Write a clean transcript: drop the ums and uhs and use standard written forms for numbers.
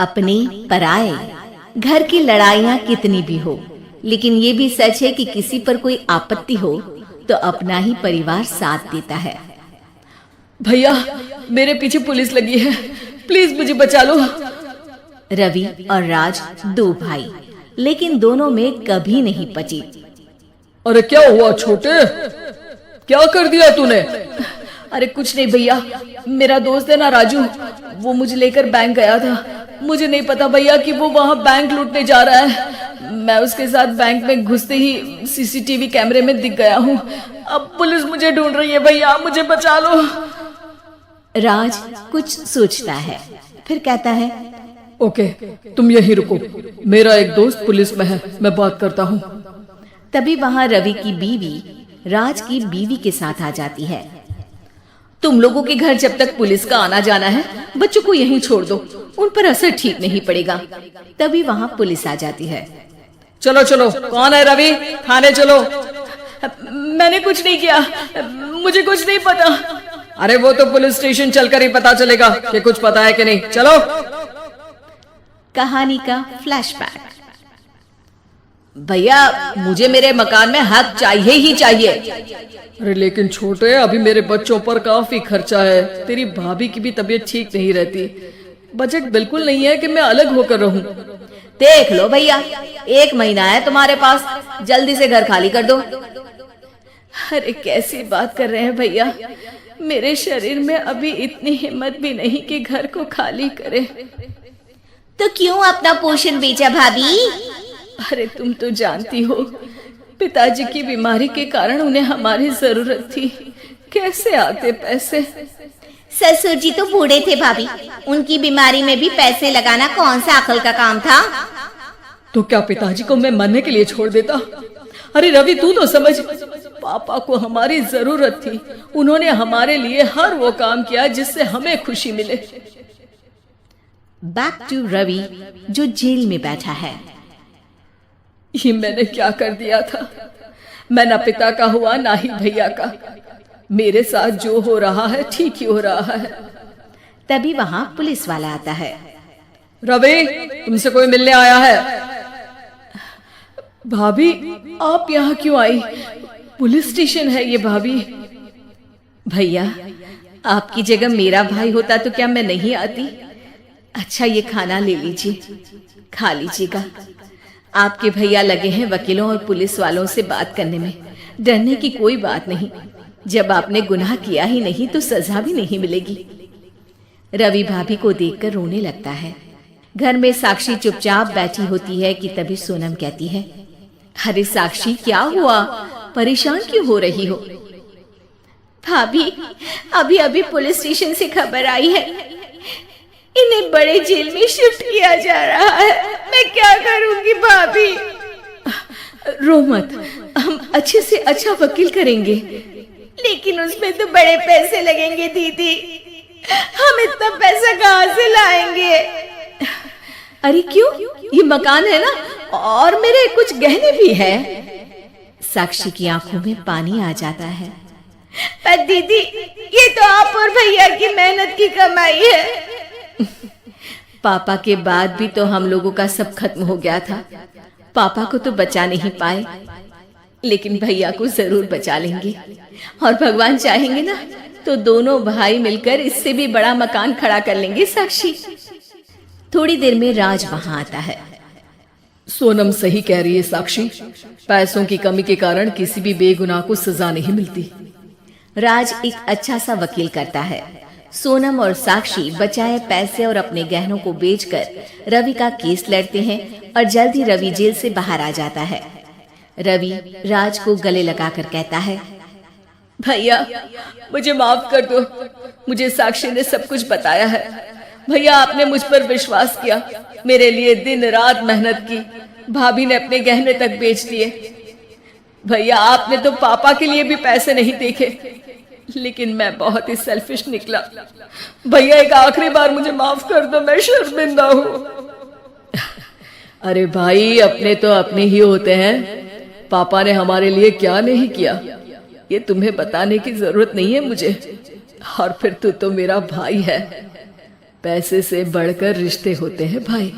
अपने पराए घर की लड़ाइयां कितनी भी हो, लेकिन ये भी सच है कि किसी पर कोई आपत्ति हो तो अपना ही परिवार साथ देता है। भैया, मेरे पीछे पुलिस लगी है, प्लीज मुझे बचा लो। रवि और राज दो भाई, लेकिन दोनों में कभी नहीं पची। अरे क्या हुआ छोटे, क्या कर दिया तूने? अरे कुछ नहीं भैया, मेरा दोस्त है ना राजू, वो मुझे लेकर बैंक गया था। मुझे नहीं पता भैया कि वो वहाँ बैंक लूटने जा रहा है। मैं उसके साथ बैंक में घुसते ही सीसीटीवी कैमरे में दिख गया हूँ। अब पुलिस मुझे ढूंढ रही है भैया, मुझे बचा लो। राज कुछ सोचता है, फिर कहता है, ओके, तुम यहीं रुको, मेरा एक दोस्त पुलिस में है, मैं बात करता हूँ। तभी वहाँ रवि की बीवी राज की बीवी के साथ आ जाती है। तुम लोगों के घर जब तक पुलिस का आना जाना है, बच्चों को यहीं छोड़ दो, उन पर असर ठीक नहीं पड़ेगा। तभी वहाँ पुलिस आ जाती है। चलो चलो, कौन है रवि, थाने चलो। मैंने कुछ नहीं किया, मुझे कुछ नहीं पता। अरे वो तो पुलिस स्टेशन चलकर ही पता चलेगा कि कुछ पता है कि नहीं। चलो। कहानी का फ्लैशबैक। भैया, मुझे मेरे मकान में हक चाहिए ही चाहिए। अरे लेकिन छोटे, अभी मेरे बच्चों पर काफी खर्चा है, तेरी भाभी की भी तबीयत ठीक नहीं रहती, बजट बिल्कुल नहीं है कि मैं अलग होकर रहूं। देख लो भैया, 1 महीना है तुम्हारे पास, जल्दी से घर खाली कर दो। अरे कैसी बात कर रहे हैं भैया, मेरे शरीर में अभी इतनी हिम्मत भी नहीं कि घर को खाली करे। तो क्यों अपना पोषण बेचा भाभी? अरे तुम तो जानती हो, पिताजी की बीमारी के कारण उन्हें हमारी जरूरत थी, कैसे आते पैसे। ससुर जी तो बूढ़े थे भाभी, उनकी बीमारी में भी पैसे लगाना कौन सा अकल का काम था। तो क्या पिताजी को मैं मरने के लिए छोड़ देता? अरे रवि, तू तो समझ, पापा को हमारी जरूरत थी, उन्होंने हमारे लिए हर वो काम किया जिससे हमें खुशी मिले। बैक टू रवि, जो जेल में बैठा है। ये मैंने क्या कर दिया था? मैं ना पिता का हुआ ना ही भैया का, मेरे साथ जो हो रहा है ठीक ही हो रहा है। तभी वहाँ पुलिस वाला आता है। रवि, तुमसे कोई मिलने आया है। भाभी, आप यहाँ क्यों आई? पुलिस स्टेशन है ये भाभी। भैया, आपकी जगह मेरा भाई होता तो क्या मैं नहीं आती? अच्छा, ये खाना ले लीजिए, खा लीजिएगा। आपके भैया लगे हैं वकीलों और पुलिस वालों से बात करने में, डरने की कोई बात नहीं। जब आपने गुनाह किया ही नहीं तो सजा भी नहीं मिलेगी। रवि भाभी को देखकर रोने लगता है। घर में साक्षी चुपचाप बैठी होती है कि तभी सोनम कहती है, अरे साक्षी, क्या हुआ, परेशान क्यों हो रही हो? भाभी, अभी अभी पुलिस स्टेशन से खबर आई है, इन्हें बड़े जेल में शिफ्ट किया जा रहा है। मैं क्या करूंगी भाभी? रो मत, हम अच्छे से अच्छा वकील करेंगे। लेकिन उसमें तो बड़े पैसे लगेंगे दीदी, हम इतना पैसा कहाँ से लाएंगे? अरे क्यों, ये मकान है ना, और मेरे कुछ गहने भी है। साक्षी की आंखों में पानी आ जाता है। पर दीदी, ये तो आप और भैया की मेहनत की कमाई है। पापा के बाद भी तो हम लोगों का सब खत्म हो गया था। पापा को तो बचा नहीं पाए, लेकिन भैया को जरूर बचा लेंगे, और भगवान चाहेंगे ना तो दोनों भाई मिलकर इससे भी बड़ा मकान खड़ा कर लेंगे। साक्षी। थोड़ी देर में राज वहां आता है। सोनम सही कह रही है साक्षी, पैसों की कमी के कारण किसी भी बेगुनाह को सजा नहीं मिलती। राज एक अच्छा सा वकील करता है। सोनम और साक्षी बचाए पैसे और अपने गहनों को बेचकर रवि का केस लड़ते हैं और जल्द ही रवि जेल से बाहर आ जाता है। रवि राज को गले लगाकर कहता है, भैया मुझे माफ कर दो, मुझे साक्षी ने सब कुछ बताया है। भैया, आपने मुझ पर विश्वास किया, मेरे लिए दिन रात मेहनत की, भाभी ने अपने गहने तक बेच दिए। भैया, आपने तो पापा के लिए भी पैसे नहीं देखे, लेकिन मैं बहुत ही सेल्फिश निकला। भैया, एक आखिरी बार मुझे माफ कर दो, मैं शर्मिंदा हूँ। अरे भाई, अपने तो अपने ही होते हैं, पापा ने हमारे लिए क्या नहीं किया, ये तुम्हें बताने की जरूरत नहीं है मुझे। और फिर तू तो मेरा भाई है। पैसे से बढ़कर रिश्ते होते हैं भाई।